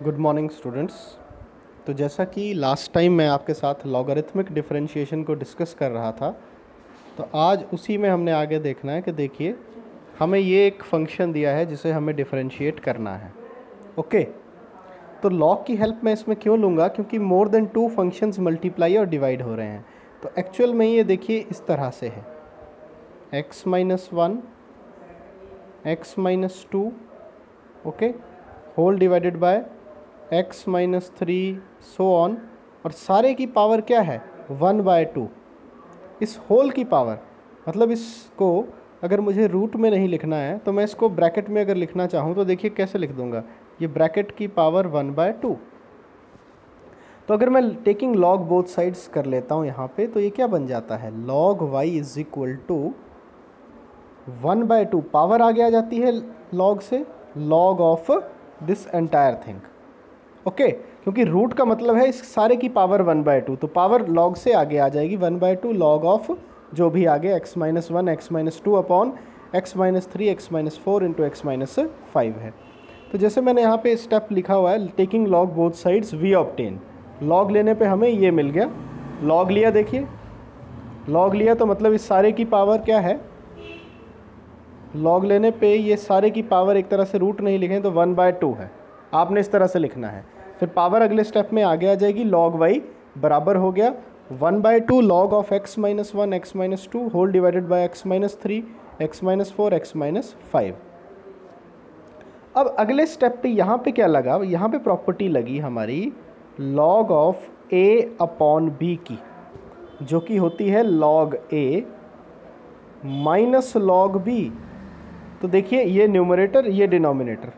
Good morning students. तो जैसा कि लास्ट टाइम मैं आपके साथ लॉगरिथमिक डिफरेंशिएशन को डिस्कस कर रहा था, तो आज उसी में हमने आगे देखना है कि देखिए हमें ये एक फंक्शन दिया है जिसे हमें डिफरेंशिएट करना है। ओके, तो लॉग की हेल्प मैं इसमें क्यों लूँगा, क्योंकि मोर देन 2 फंक्शंस मल्टीप्लाई और डिवाइड हो रहे हैं। तो एक्चुअल में ये देखिए इस तरह से है, x-1 x-2 okay whole divided by x-3 so on, और सारे की पावर क्या है 1/2। इस होल की पावर मतलब इसको अगर मुझे रूट में नहीं लिखना है तो मैं इसको ब्रैकेट में अगर लिखना चाहूँ तो देखिए कैसे लिख दूंगा, ये ब्रैकेट की पावर 1/2। तो अगर मैं टेकिंग लॉग बोथ साइड्स कर लेता हूँ यहाँ पे, तो ये क्या बन जाता है, log y is equal to 1/2, power आगे आ जाती है log से, log of this entire thing. Okay, क्योंकि रूट का मतलब है इस सारे की पावर 1/2, तो पावर log से आगे आ जाएगी 1/2 log ऑफ जो भी आगे x-1 x-2 upon x-3 x-4 into x-5 है। तो जैसे मैंने यहाँ पे स्टेप लिखा हुआ है, taking log both sides we obtain, log लेने पे हमें ये मिल गया, लॉग लिया, देखिए लॉग लिया तो मतलब इस सारे की पावर क्या है, लॉग लेने पे ये सारे की पावर एक तरह से रूट नहीं लिखें तो 1/2 है, आपने इस तरह से लिखना है। फिर पावर अगले स्टेप में आगे आ जाएगी, log y बराबर हो गया 1/2 log of x-1 x-2 whole divided by x-3 x-4 x-5। अब अगले स्टेप पे यहाँ पे क्या लगा, यहाँ पे प्रॉपर्टी लगी हमारी log of a upon b की, जो कि होती है log a minus log b। तो देखिए ये न्यूमरेटर ये डिनोमिनेटर,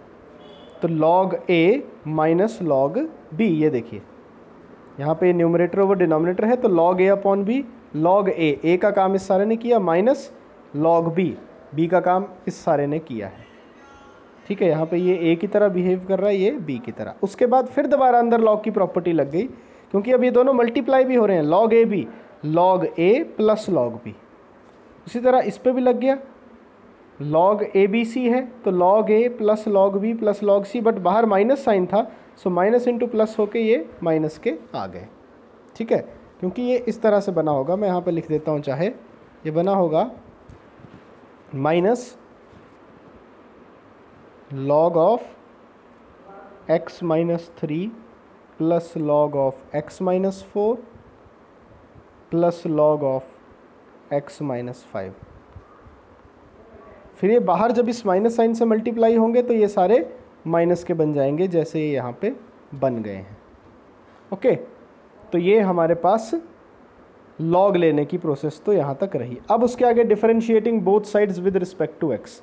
तो log a minus log b, ये देखिए यहाँ पे न्यूमरेटर ओवर डिनोमिनेटर है, तो log a upon b, log a का काम इस सारे ने किया, माइनस log b का काम इस सारे ने किया है। ठीक है, यहाँ पे ये a की तरह बिहेव कर रहा है, ये b की तरह। उसके बाद फिर दोबारा अंदर log की प्रॉपर्टी लग गई, क्योंकि अब ये दोनों मल्टीप्लाई भी हो रहे हैं, log a b log a plus log b। उसी तरह इस पर भी लग गया, log ABC है तो log a plus log b plus log c, but बाहर माइनस साइन था, सो माइनस इंटू प्लस होके ये माइनस के आ गए। ठीक है, क्योंकि ये इस तरह से बना होगा, मैं यहाँ पे लिख देता हूँ, चाहे ये बना होगा minus log of x-3 plus log of x-4 plus log of x-5। फिर ये बाहर जब इस माइनस साइन से मल्टीप्लाई होंगे तो ये सारे माइनस के बन जाएंगे, जैसे ये यहाँ पे बन गए हैं। ओके, तो ये हमारे पास लॉग लेने की प्रोसेस तो यहाँ तक रही। अब उसके आगे differentiating both sides with respect to x,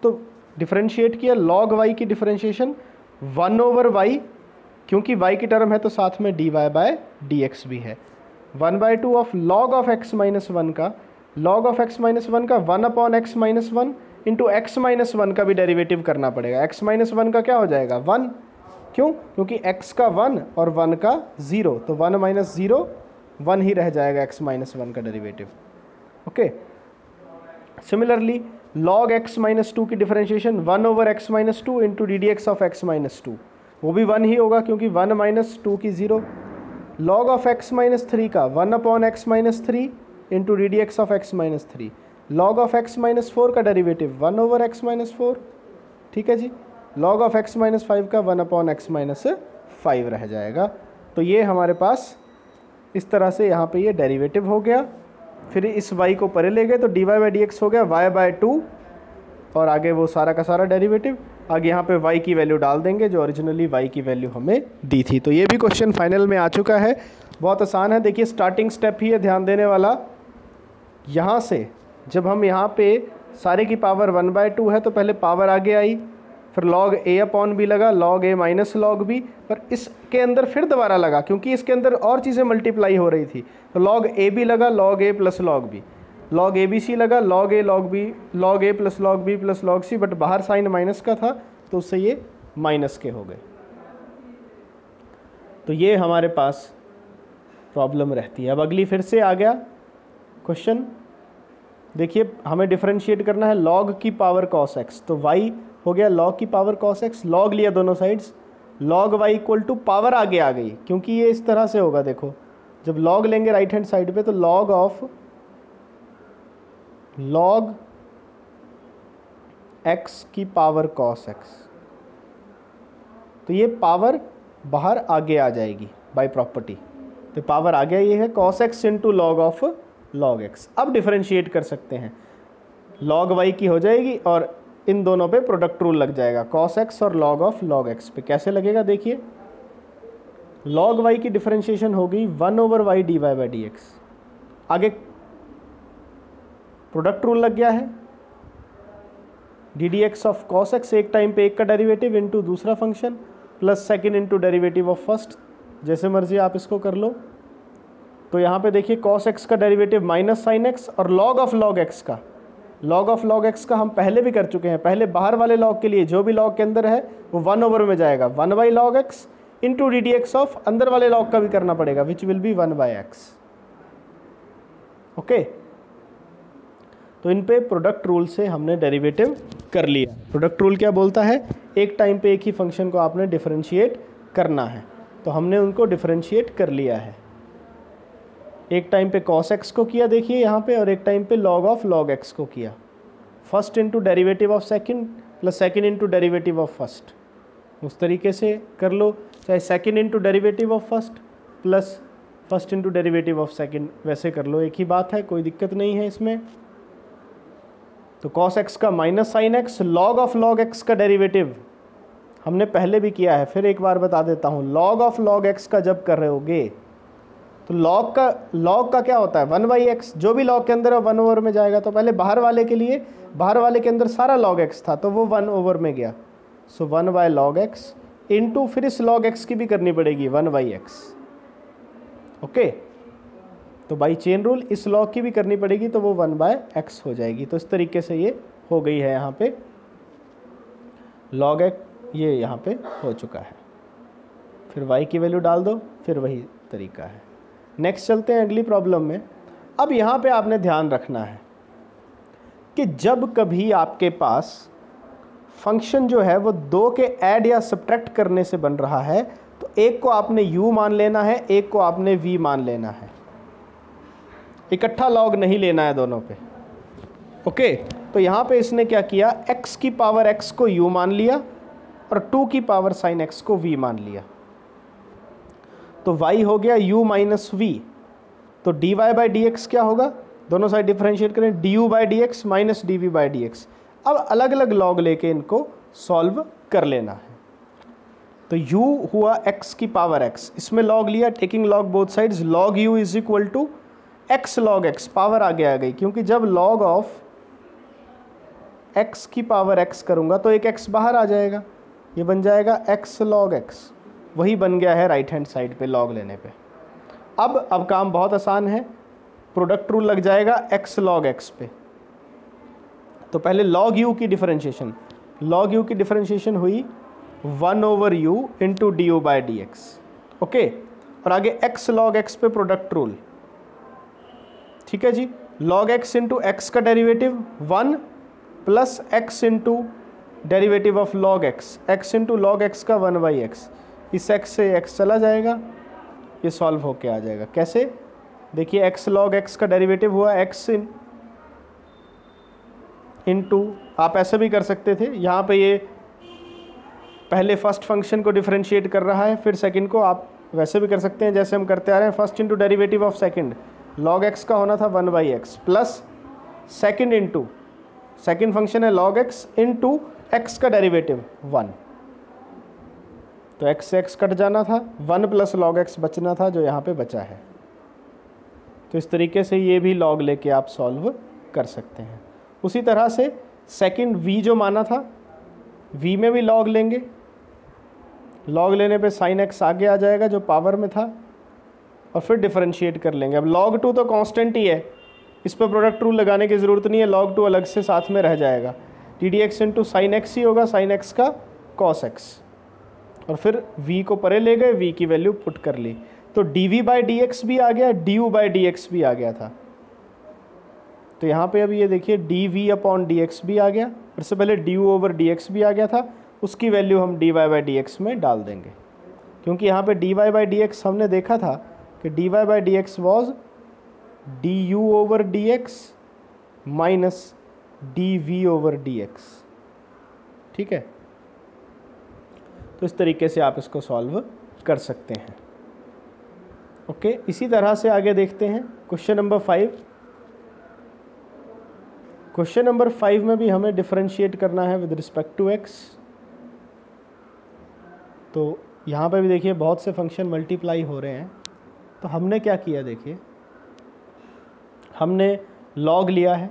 तो डिफरेंशिएट किया, log y की डिफरेंशिएशन 1/y, क्योंकि y की टर्म है तो साथ में dy/dx भी है, 1/2 ऑफ log ऑफ x-1 का, log ऑफ x-1 का 1/x-1 इंटू x-1 का भी डेरिवेटिव करना पड़ेगा। x-1 का क्या हो जाएगा 1, क्यों, क्योंकि x का 1 और 1 का 0, तो 1 माइनस 0 1 ही रह जाएगा x-1 का derivative. Okay, similarly log x-2 की differentiation 1/x-2 into ddx of x-2, वो भी 1 ही होगा, क्योंकि 1 माइनस 2 की 0। log ऑफ x-3 का 1/x-3 into ddx of x-3, log of x-4 का डेरिवेटिव 1/x-4। ठीक है जी, log ऑफ x-5 का 1/x-5 रह जाएगा। तो ये हमारे पास इस तरह से यहाँ पे ये डेरिवेटिव हो गया। फिर इस y को परे ले गए तो dy/dx हो गया y/2, और आगे वो सारा का सारा डेरिवेटिव, आगे यहाँ पे y की वैल्यू डाल देंगे जो ओरिजिनली y की वैल्यू हमें दी थी। तो ये भी क्वेश्चन फाइनल में आ चुका है, बहुत आसान है। देखिए स्टार्टिंग स्टेप ही है ध्यान देने वाला, यहाँ से जब हम यहाँ पे सारे की पावर 1/2 है तो पहले पावर आगे आई, फिर log a अपॉन b लगा, log a minus log b, पर इसके अंदर फिर दोबारा लगा, क्योंकि इसके अंदर और चीज़ें मल्टीप्लाई हो रही थी, तो log a b लगा, log a plus log b, log abc लगा, log a log b, log a plus log b plus log c, but बाहर साइन माइनस का था तो उससे ये माइनस के हो गए। तो ये हमारे पास प्रॉब्लम रहती है। अब अगली फिर से आ गया क्वेश्चन, देखिए हमें डिफरेंशिएट करना है log की पावर cos x, तो y हो गया log की पावर cos x, log लिया दोनों sides, log y equal to power आगे आ गई, क्योंकि ये इस तरह से होगा, देखो जब log लेंगे राइट हैंड साइड पे तो log ऑफ log x की पावर cos x, तो ये पावर बाहर आगे आ जाएगी बाय प्रॉपर्टी, तो पावर आ गया, ये है cos x into log of log x। अब डिफरेंशिएट कर सकते हैं, log y की हो जाएगी और इन दोनों पे प्रोडक्ट रूल लग जाएगा, cos x और log ऑफ log x पे। कैसे लगेगा देखिए, log y की डिफरेंशिएशन होगी 1/y dy by D x, आगे प्रोडक्ट रूल लग गया है, D d x of cos x एक टाइम पे एक का डेरिवेटिव इंटू दूसरा function plus second into derivative of first, जैसे मर्जी आप इसको कर लो। तो यहाँ पे देखिए cos x का डेरिवेटिव माइनस साइन x और log ऑफ log x का, log ऑफ log x का हम पहले भी कर चुके हैं, पहले बाहर वाले log के लिए जो भी log के अंदर है वो 1/, में जाएगा 1/log x into D d x of अंदर वाले log का भी करना पड़ेगा, which will be 1/x। Okay, तो इन पे प्रोडक्ट रूल से हमने डेरिवेटिव कर लिया। प्रोडक्ट रूल क्या बोलता है, एक टाइम पे एक ही फंक्शन को आपने डिफरेंशिएट करना है, तो हमने उनको डिफरेंशिएट कर लिया है। एक टाइम पे cos x को किया देखिए यहाँ पे, और एक टाइम पे log ऑफ log x को किया, first into derivative of second plus second into derivative of first, उस तरीके से कर लो, चाहे second into derivative of first plus first into derivative of second, वैसे कर लो, एक ही बात है, कोई दिक्कत नहीं है इसमें। तो cos x का minus sine x, log of log x का डेरिवेटिव हमने पहले भी किया है, फिर एक बार बता देता हूँ, log ऑफ log x का जब कर रहे होगे तो log का क्या होता है 1/x, जो भी log के अंदर है 1/, में जाएगा, तो पहले बाहर वाले के लिए, बाहर वाले के अंदर सारा log x था तो वो 1/, में गया, सो 1/log x इंटू फिर इस log x की भी करनी पड़ेगी 1/x। ओके, तो बाई चेन रूल इस log की भी करनी पड़ेगी तो वो 1/x हो जाएगी। तो इस तरीके से ये हो गई है, यहाँ पे log x ये यहाँ पे हो चुका है, फिर y की वैल्यू डाल दो, फिर वही तरीका है। नेक्स्ट चलते हैं अगली प्रॉब्लम में। अब यहाँ पे आपने ध्यान रखना है कि जब कभी आपके पास फंक्शन जो है वो दो के ऐड या सब्ट्रैक्ट करने से बन रहा है, तो एक को आपने u मान लेना है, एक को आपने v मान लेना है, इकट्ठा log नहीं लेना है दोनों पे। ओके, तो यहाँ पे इसने क्या किया, x की पावर x को u मान लिया और 2 की पावर साइन x को v मान लिया, तो y हो गया u माइनस वी, तो dy बाई डी एक्स क्या होगा, दोनों साइड डिफरेंशिएट करें, du by D x minus dv by D x. अब अलग अलग log लेके इनको सॉल्व कर लेना है। तो u हुआ x की पावर x, इसमें log लिया, taking log both sides, log u is equal to x log x, power आगे आ गई, क्योंकि जब log ऑफ x की पावर x करूँगा तो एक x बाहर आ जाएगा, ये बन जाएगा x log x, वही बन गया है राइट हैंड साइड पे log लेने पे। अब काम बहुत आसान है, प्रोडक्ट रूल लग जाएगा x log x पे। तो पहले log u की डिफरेंशिएशन, log u की डिफरेंशिएशन हुई 1/u into D you by D x. Okay, और आगे x log x पे प्रोडक्ट रूल, ठीक है जी, log x इंटू एक्स का derivative 1 plus x into derivative of log x, x into log x का 1/x, इस x से x चला जाएगा, ये सॉल्व होके आ जाएगा। कैसे, देखिए x log x का डेरिवेटिव हुआ x इंटू, आप ऐसे भी कर सकते थे, यहाँ पे ये पहले फर्स्ट फंक्शन को डिफरेंशिएट कर रहा है, फिर सेकंड को आप वैसे भी कर सकते हैं जैसे हम करते आ रहे हैं, first into derivative of second, log x का होना था 1/x plus second into, second function है log x इंटू x का डेरिवेटिव 1, तो x से x कट जाना था, 1 प्लस log x बचना था, जो यहाँ पे बचा है। तो इस तरीके से ये भी log लेके आप सॉल्व कर सकते हैं। उसी तरह से सेकंड v जो माना था, v में भी log लेंगे, log लेने पे sin x आगे आ जाएगा जो पावर में था, और फिर डिफरेंशिएट कर लेंगे। अब log 2 तो कांस्टेंट ही है, इस पर प्रोडक्ट रूल लगाने की ज़रूरत नहीं है, log 2 अलग से साथ में रह जाएगा, d d x into sine x ही होगा, साइन एक्स का cos x, और फिर v को परे ले गए, v की वैल्यू पुट कर ली, तो dv बाई डी एक्स भी आ गया, du बाई डी एक्स भी आ गया था। तो यहाँ पे अभी ये देखिए dv अपॉन डी एक्स भी आ गया, इससे पहले du ओवर डी एक्स भी आ गया था, उसकी वैल्यू हम dy बाई डी एक्स में डाल देंगे, क्योंकि यहाँ पे dy बाई डी एक्स हमने देखा था कि dy by D x was du over D x minus dv over D x. ठीक है, तो इस तरीके से आप इसको सॉल्व कर सकते हैं। ओके, इसी तरह से आगे देखते हैं क्वेश्चन नंबर 5। क्वेश्चन नंबर 5 में भी हमें डिफरेंशिएट करना है विद रिस्पेक्ट टू x। तो यहाँ पे भी देखिए बहुत से फंक्शन मल्टीप्लाई हो रहे हैं। तो हमने क्या किया, देखिए हमने log लिया है,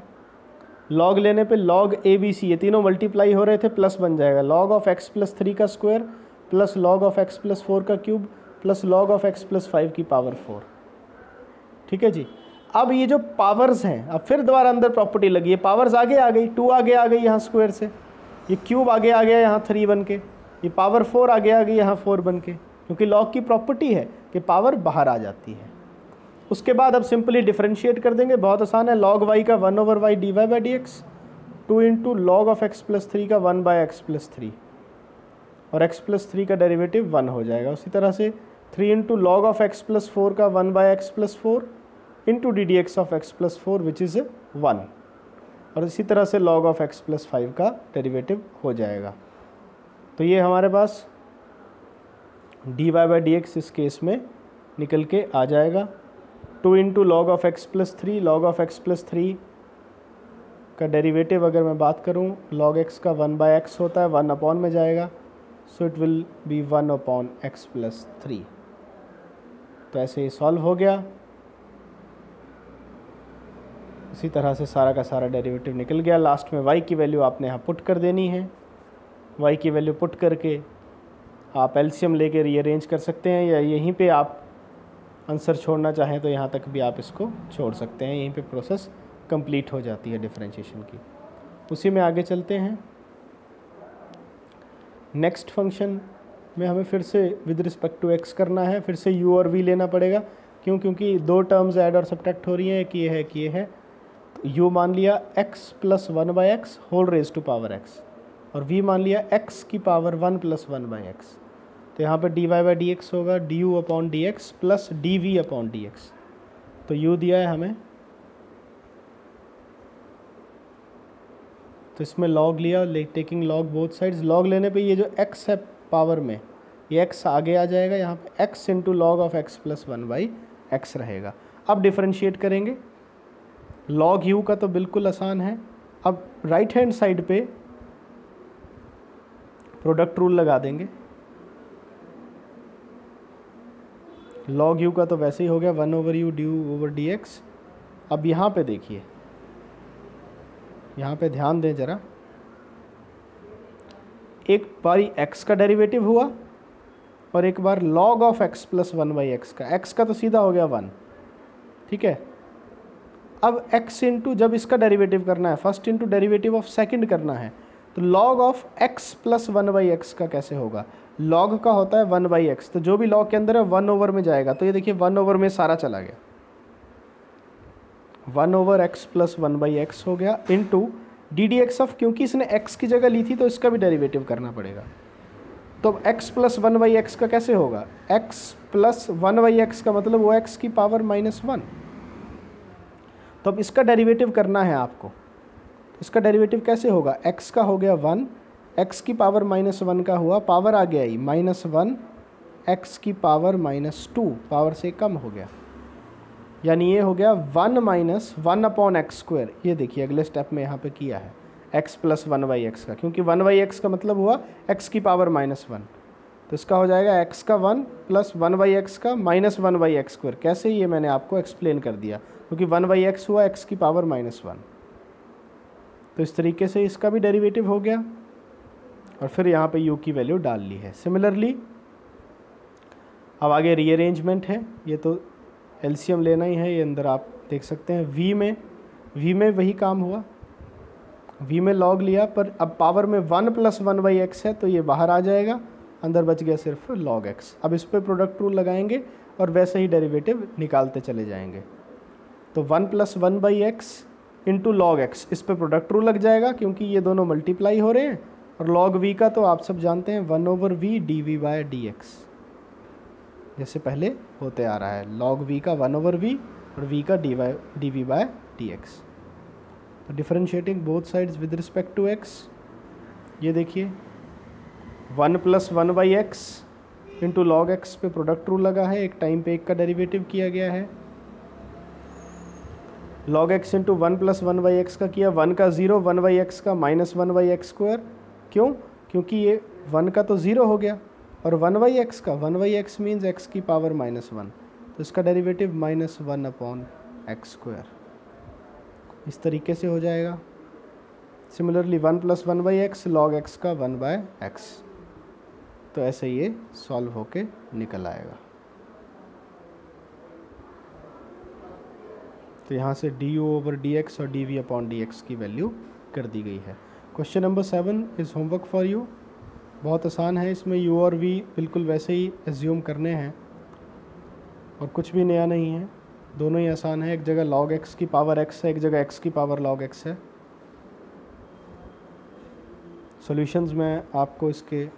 log लेने पे log a b c ये तीनों मल्टीप्लाई हो रहे थे, प्लस बन जाएगा log ऑफ x प्लस 3 का square plus log of x plus 4 का cube plus log of x plus 5 की पावर 4। ठीक है जी। अब ये जो पावर्स हैं, अब फिर दोबारा अंदर प्रॉपर्टी लगी है, पावर्स आगे आ गई, 2 आगे आ गई यहाँ स्क्वायर से, ये क्यूब आगे आ गया यहाँ 3 बन के, ये पावर 4 आगे आ गई यहाँ 4 बन के, क्योंकि log की प्रॉपर्टी है कि पावर बाहर आ जाती है। उसके बाद अब सिंपली डिफरेंशिएट कर देंगे, बहुत आसान है। log y का 1 over y dy by D x, 2 into log of x plus 3 का 1 बाई एक्स प्लस 3, और x प्लस 3 का डेरिवेटिव 1 हो जाएगा। उसी तरह से 3 into log of x plus 4 का 1 by x plus 4 into D d x of x plus 4 which is 1, और इसी तरह से log ऑफ x प्लस 5 का डेरिवेटिव हो जाएगा। तो ये हमारे पास dy बाई डी एक्स इस केस में निकल के आ जाएगा। 2 into log of x plus 3, log of x plus 3 का डेरिवेटिव अगर मैं बात करूं, log x का 1 बाई एक्स होता है, 1 अपॉन में जाएगा, so it will be 1 upon x plus 3। तो ऐसे ही सॉल्व हो गया। इसी तरह से सारा का सारा डेरिवेटिव निकल गया। लास्ट में y की वैल्यू आपने यहाँ पुट कर देनी है। y की वैल्यू पुट करके आप एलसीएम लेके रीअरेंज कर सकते हैं, या यहीं पे आप आंसर छोड़ना चाहें तो यहाँ तक भी आप इसको छोड़ सकते हैं। यहीं पे प्रोसेस कंप्लीट हो जाती है डिफरेंशिएशन की। उसी में आगे चलते हैं। नेक्स्ट फंक्शन में हमें फिर से विद रिस्पेक्ट टू x करना है, फिर से u और v लेना पड़ेगा। क्यों? क्योंकि दो टर्म्स ऐड और सब्ट्रैक्ट हो रही हैं, एक ये है कि ये है। तो u मान लिया x plus 1 by x whole raise to power x, और v मान लिया x की पावर 1 प्लस 1 बाई एक्स। तो यहाँ पे dy बाई डी एक्स होगा du upon D x plus dv upon D x. तो u दिया है हमें, तो इसमें log लिया, taking log both sides. log लेने पे ये जो x है पावर में, ये x आगे आ जाएगा, यहाँ पे x into log of x plus 1 by x रहेगा। अब डिफरेंशिएट करेंगे। log u का तो बिल्कुल आसान है। अब राइट हैंड साइड पे प्रोडक्ट रूल लगा देंगे। log u का तो वैसे ही हो गया 1 over you due over D x. अब यहाँ पे देखिए, यहाँ पे ध्यान दें ज़रा, एक बारी x का डेरिवेटिव हुआ और एक बार log of x plus 1 by x का। x का तो सीधा हो गया 1, ठीक है। अब x इंटू, जब इसका डेरिवेटिव करना है, first into derivative of second करना है, तो log of x plus 1 by x का कैसे होगा? log का होता है 1 बाई एक्स, तो जो भी log के अंदर है 1 ओवर में जाएगा। तो ये देखिए 1 ओवर में सारा चला गया, 1 over x plus 1 by x हो गया into D d x of, क्योंकि इसने x की जगह ली थी तो इसका भी डेरिवेटिव करना पड़ेगा। तो अब x प्लस 1 बाई एक्स का कैसे होगा? x प्लस 1 बाई एक्स का मतलब वो x की पावर -1। तो अब इसका डेरिवेटिव करना है आपको। इसका डेरिवेटिव कैसे होगा? x का हो गया 1, x की पावर -1 का हुआ, पावर आ गया ही -1, x की पावर -2, पावर से कम हो गया, यानी ये हो गया 1 माइनस 1 अपॉन एक्स स्क्वायर। ये देखिए अगले स्टेप में यहाँ पे किया है x प्लस 1 बाई एक्स का, क्योंकि 1 बाई एक्स का मतलब हुआ x की पावर -1। तो इसका हो जाएगा x का 1 प्लस 1 बाई एक्स का -1 बाई एक्स स्क्वायर। कैसे? ये मैंने आपको एक्सप्लेन कर दिया, क्योंकि 1 बाई एक्स हुआ x की पावर -1। तो इस तरीके से इसका भी डेरिवेटिव हो गया, और फिर यहाँ पे u की वैल्यू डाल ली है। सिमिलरली अब आगे रीअरेंजमेंट है, ये तो एलसीएम लेना ही है। ये अंदर आप देख सकते हैं v में वही काम हुआ, v में log लिया, पर अब पावर में 1 प्लस 1 बाई एक्स है तो ये बाहर आ जाएगा, अंदर बच गया सिर्फ log x। अब इस पर प्रोडक्ट रूल लगाएंगे और वैसे ही डेरिवेटिव निकालते चले जाएंगे। तो 1 plus 1 by x into log x, इस पर प्रोडक्ट रूल लग जाएगा, क्योंकि ये दोनों मल्टीप्लाई हो रहे हैं और log v का तो आप सब जानते हैं 1/v dv/dx, जैसे पहले होते आ रहा है। log v का 1/v और v का dv/dx। तो differentiating both sides with respect to x, ये देखिए 1 + 1/x इंटू लॉग एक्स पे प्रोडक्ट रूल लगा है, एक टाइम पे एक का डेरिवेटिव किया गया है। log x इंटू 1 + 1/x का किया, 1 का 0, 1/x का -1/x²। क्यों? क्योंकि ये 1 का तो 0 हो गया और 1/x का 1/x मीन्स x की पावर -1, तो इसका डेरिवेटिव -1/x²। इस तरीके से हो जाएगा। सिमिलरली 1 + 1/x log x का 1/x, तो ऐसे ये सॉल्व होके निकल आएगा। तो यहाँ से du/dx और dv/dx की वैल्यू कर दी गई है। Question number 7 is homework for you. बहुत आसान है, इसमें u और v बिल्कुल वैसे ही एज्यूम करने हैं और कुछ भी नया नहीं है, दोनों ही आसान है। एक जगह log x की पावर x है, एक जगह x की पावर log x है। सॉल्यूशंस मैं आपको इसके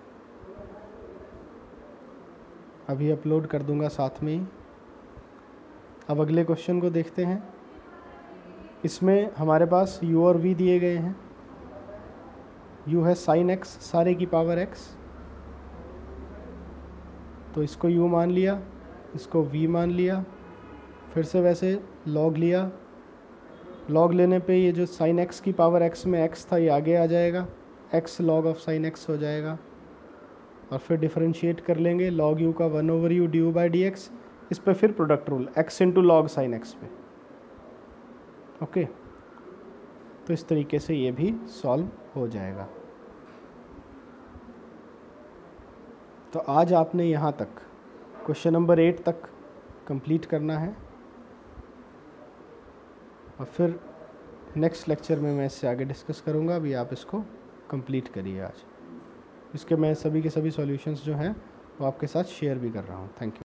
अभी अपलोड कर दूंगा साथ में ही। अब अगले क्वेश्चन को देखते हैं। इसमें हमारे पास u और v दिए गए हैं। u है sin x सारे की पावर x, तो इसको u मान लिया, इसको v मान लिया, फिर से वैसे log लिया। log लेने पे ये जो sin x की पावर x में x था ये आगे आ जाएगा, x log of sin x हो जाएगा। और फिर डिफरेंशिएट कर लेंगे log u का 1/u du/dx, इस पे फिर product rule x into log sign x पे। ओके, तो इस तरीके से ये भी सॉल्व हो जाएगा। तो आज आपने यहाँ तक क्वेश्चन नंबर 8 तक कंप्लीट करना है और फिर नेक्स्ट लेक्चर में मैं इससे आगे डिस्कस करूँगा। अभी आप इसको कंप्लीट करिए आज। इसके मैं सभी के सभी सॉल्यूशंस जो हैं वो आपके साथ शेयर भी कर रहा हूँ। Thank you.